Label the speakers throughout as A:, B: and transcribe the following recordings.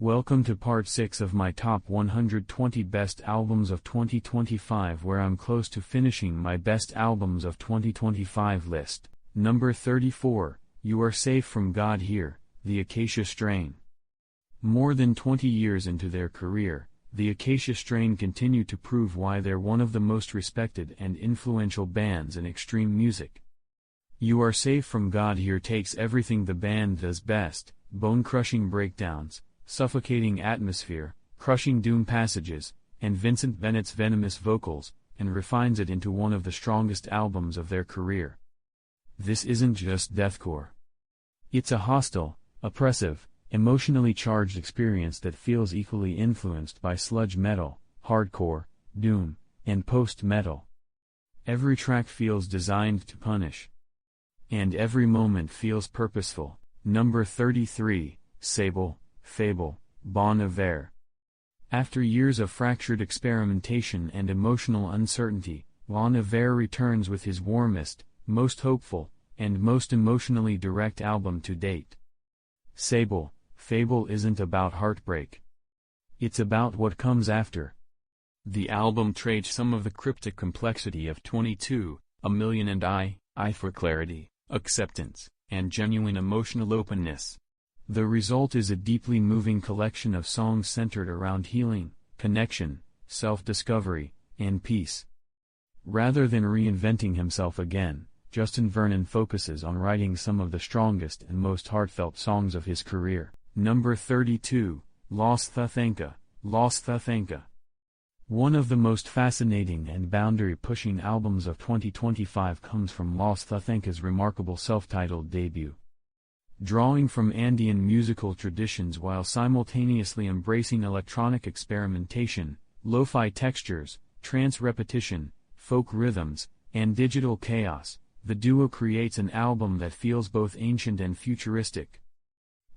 A: Welcome to part 6 of my top 120 best albums of 2025, where I'm close to finishing my best albums of 2025 list. Number 34, You Are Safe from God Here, The Acacia Strain. More than 20 years into their career, the Acacia Strain continue to prove why they're one of the most respected and influential bands in extreme music. You Are Safe from God Here takes everything the band does best: bone-crushing breakdowns, suffocating atmosphere, crushing doom passages, and Vincent Bennett's venomous vocals, and refines it into one of the strongest albums of their career. This isn't just deathcore. It's a hostile, oppressive, emotionally charged experience that feels equally influenced by sludge metal, hardcore, doom, and post-metal. Every track feels designed to punish. And every moment feels purposeful. Number 33, Sable, Fable, Bon Iver. After years of fractured experimentation and emotional uncertainty, Bon Iver returns with his warmest, most hopeful, and most emotionally direct album to date. Sable, Fable isn't about heartbreak. It's about what comes after. The album trades some of the cryptic complexity of 22, A Million and I for clarity, acceptance, and genuine emotional openness. The result is a deeply moving collection of songs centered around healing, connection, self-discovery, and peace. Rather than reinventing himself again, Justin Vernon focuses on writing some of the strongest and most heartfelt songs of his career. Number 32, Los Thathanga, Los Thathanga. One of the most fascinating and boundary-pushing albums of 2025 comes from Los Thathanga's remarkable self-titled debut. Drawing from Andean musical traditions while simultaneously embracing electronic experimentation, lo-fi textures, trance repetition, folk rhythms, and digital chaos, the duo creates an album that feels both ancient and futuristic.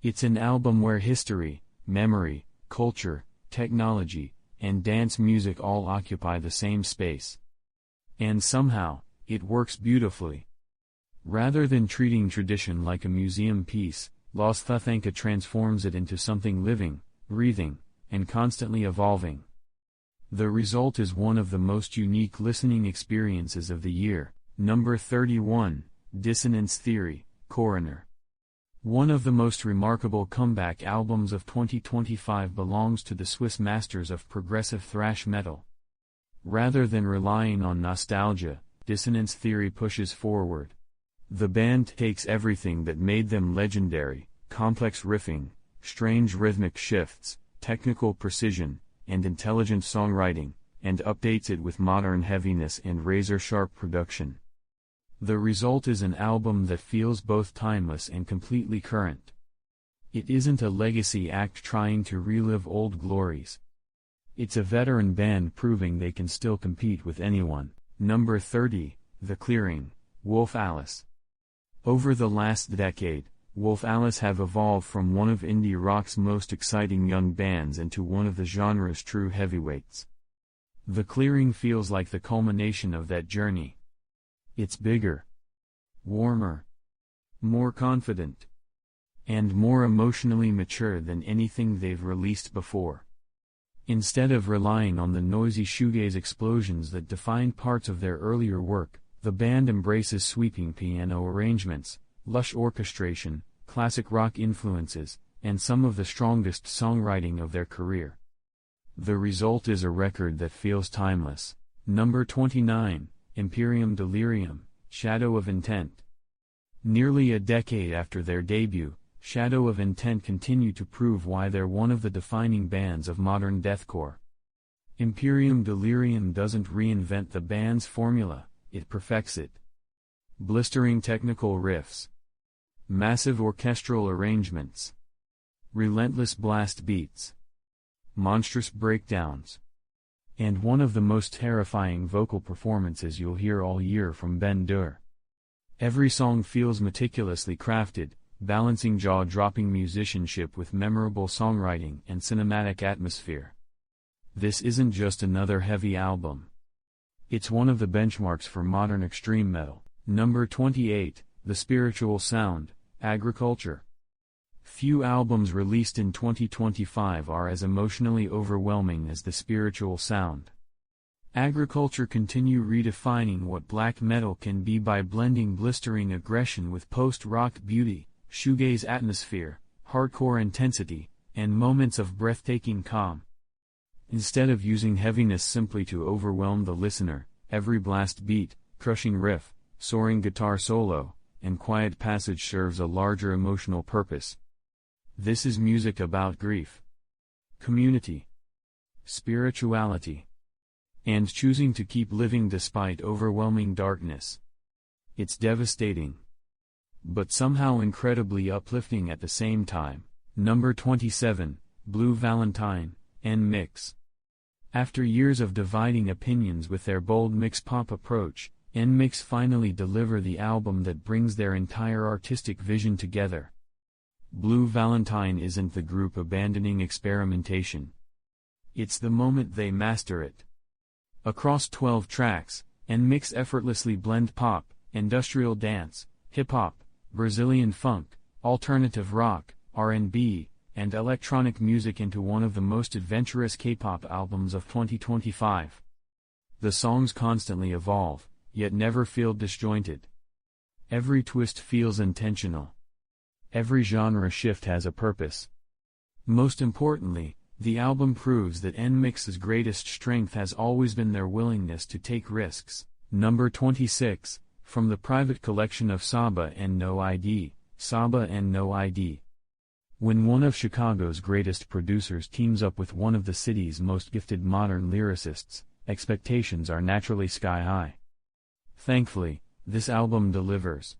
A: It's an album where history, memory, culture, technology, and dance music all occupy the same space. And somehow, it works beautifully. Rather than treating tradition like a museum piece, Los Thathanga transforms it into something living, breathing, and constantly evolving. The result is one of the most unique listening experiences of the year. Number 31, Dissonance Theory, Coroner. One of the most remarkable comeback albums of 2025 belongs to the Swiss masters of progressive thrash metal. Rather than relying on nostalgia, Dissonance Theory pushes forward. The band takes everything that made them legendary: complex riffing, strange rhythmic shifts, technical precision, and intelligent songwriting, and updates it with modern heaviness and razor-sharp production. The result is an album that feels both timeless and completely current. It isn't a legacy act trying to relive old glories. It's a veteran band proving they can still compete with anyone. Number 30, The Clearing, Wolf Alice. Over the last decade, Wolf Alice have evolved from one of indie rock's most exciting young bands into one of the genre's true heavyweights. The Clearing feels like the culmination of that journey. It's bigger, warmer, more confident, and more emotionally mature than anything they've released before. Instead of relying on the noisy shoegaze explosions that defined parts of their earlier work, the band embraces sweeping piano arrangements, lush orchestration, classic rock influences, and some of the strongest songwriting of their career. The result is a record that feels timeless. Number 29, Imperium Delirium, Shadow of Intent. Nearly a decade after their debut, Shadow of Intent continue to prove why they're one of the defining bands of modern deathcore. Imperium Delirium doesn't reinvent the band's formula, it perfects it. Blistering technical riffs, massive orchestral arrangements, relentless blast beats, monstrous breakdowns, and one of the most terrifying vocal performances you'll hear all year from Ben Dur. Every song feels meticulously crafted, balancing jaw-dropping musicianship with memorable songwriting and cinematic atmosphere. This isn't just another heavy album. It's one of the benchmarks for modern extreme metal. Number 28, The Spiritual Sound, Agriculture. Few albums released in 2025 are as emotionally overwhelming as the spiritual sound. Agriculture continue redefining what black metal can be by blending blistering aggression with post-rock beauty, shoegaze atmosphere, hardcore intensity, and moments of breathtaking calm. Instead of using heaviness simply to overwhelm the listener, every blast beat, crushing riff, soaring guitar solo, and quiet passage serves a larger emotional purpose. This is music about grief, community, spirituality, and choosing to keep living despite overwhelming darkness. It's devastating, but somehow incredibly uplifting at the same time. Number 27, Blue Valentine, NMIXX. After years of dividing opinions with their bold mix-pop approach, NMIXX finally deliver the album that brings their entire artistic vision together. Blue Valentine isn't the group abandoning experimentation. It's the moment they master it. Across 12 tracks, NMIXX effortlessly blend pop, industrial dance, hip-hop, Brazilian funk, alternative rock, R&B, and electronic music into one of the most adventurous K-pop albums of 2025. The songs constantly evolve, yet never feel disjointed. Every twist feels intentional. Every genre shift has a purpose. Most importantly, the album proves that NMIXX's greatest strength has always been their willingness to take risks. Number 26, from the private collection of Saba and No ID, Saba and No ID. When one of Chicago's greatest producers teams up with one of the city's most gifted modern lyricists, expectations are naturally sky high. Thankfully, this album delivers.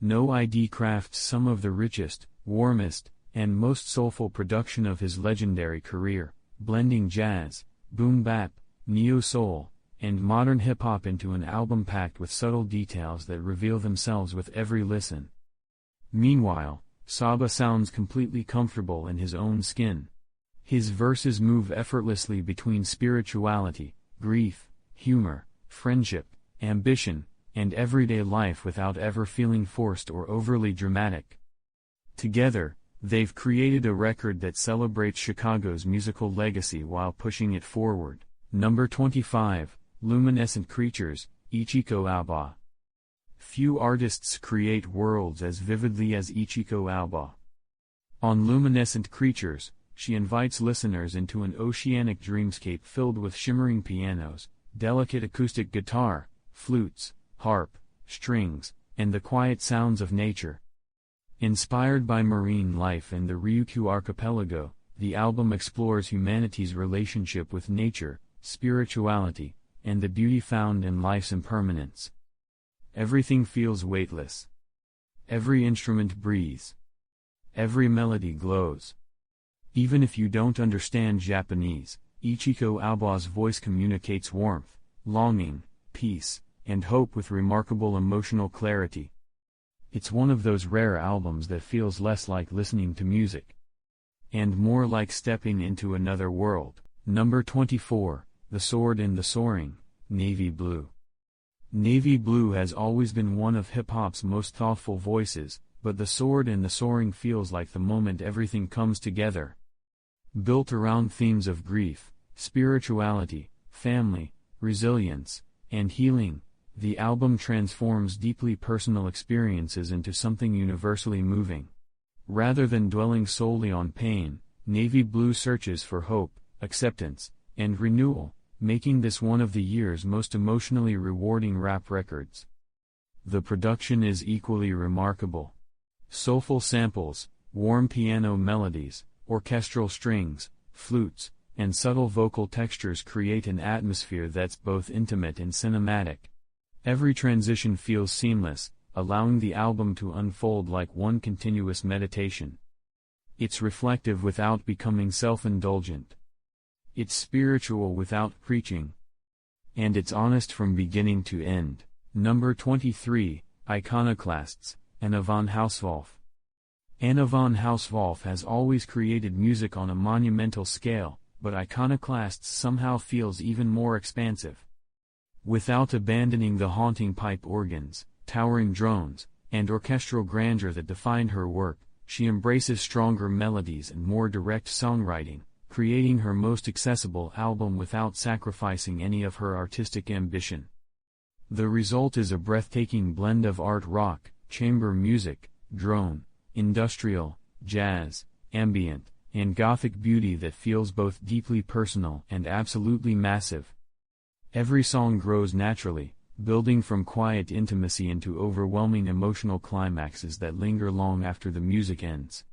A: No ID crafts some of the richest, warmest, and most soulful production of his legendary career, blending jazz, boom bap, neo-soul, and modern hip-hop into an album packed with subtle details that reveal themselves with every listen. Meanwhile, Saba sounds completely comfortable in his own skin. His verses move effortlessly between spirituality, grief, humor, friendship, ambition, and everyday life without ever feeling forced or overly dramatic. Together, they've created a record that celebrates Chicago's musical legacy while pushing it forward. Number 25, Luminescent Creatures, Ichiko Aoba. Few artists create worlds as vividly as Ichiko Aoba. On Luminescent Creatures, she invites listeners into an oceanic dreamscape filled with shimmering pianos, delicate acoustic guitar, flutes, harp, strings, and the quiet sounds of nature. Inspired by marine life and the Ryukyu archipelago, the album explores humanity's relationship with nature, spirituality, and the beauty found in life's impermanence. Everything feels weightless. Every instrument breathes. Every melody glows. Even if you don't understand Japanese, Ichiko Aoba's voice communicates warmth, longing, peace, and hope with remarkable emotional clarity. It's one of those rare albums that feels less like listening to music, and more like stepping into another world. Number 24, The Sword in the Soaring, Navy Blue. Navy Blue has always been one of hip-hop's most thoughtful voices, but The Sword in the Soaring feels like the moment everything comes together. Built around themes of grief, spirituality, family, resilience, and healing, the album transforms deeply personal experiences into something universally moving. Rather than dwelling solely on pain, Navy Blue searches for hope, acceptance, and renewal, making this one of the year's most emotionally rewarding rap records. The production is equally remarkable. Soulful samples, warm piano melodies, orchestral strings, flutes, and subtle vocal textures create an atmosphere that's both intimate and cinematic. Every transition feels seamless, allowing the album to unfold like one continuous meditation. It's reflective without becoming self-indulgent. It's spiritual without preaching. And it's honest from beginning to end. Number 23, Iconoclasts, Anna von Hauswolf. Anna von Hauswolf has always created music on a monumental scale, but Iconoclasts somehow feels even more expansive. Without abandoning the haunting pipe organs, towering drones, and orchestral grandeur that defined her work, she embraces stronger melodies and more direct songwriting, creating her most accessible album without sacrificing any of her artistic ambition. The result is a breathtaking blend of art rock, chamber music, drone, industrial, jazz, ambient, and gothic beauty that feels both deeply personal and absolutely massive. Every song grows naturally, building from quiet intimacy into overwhelming emotional climaxes that linger long after the music ends.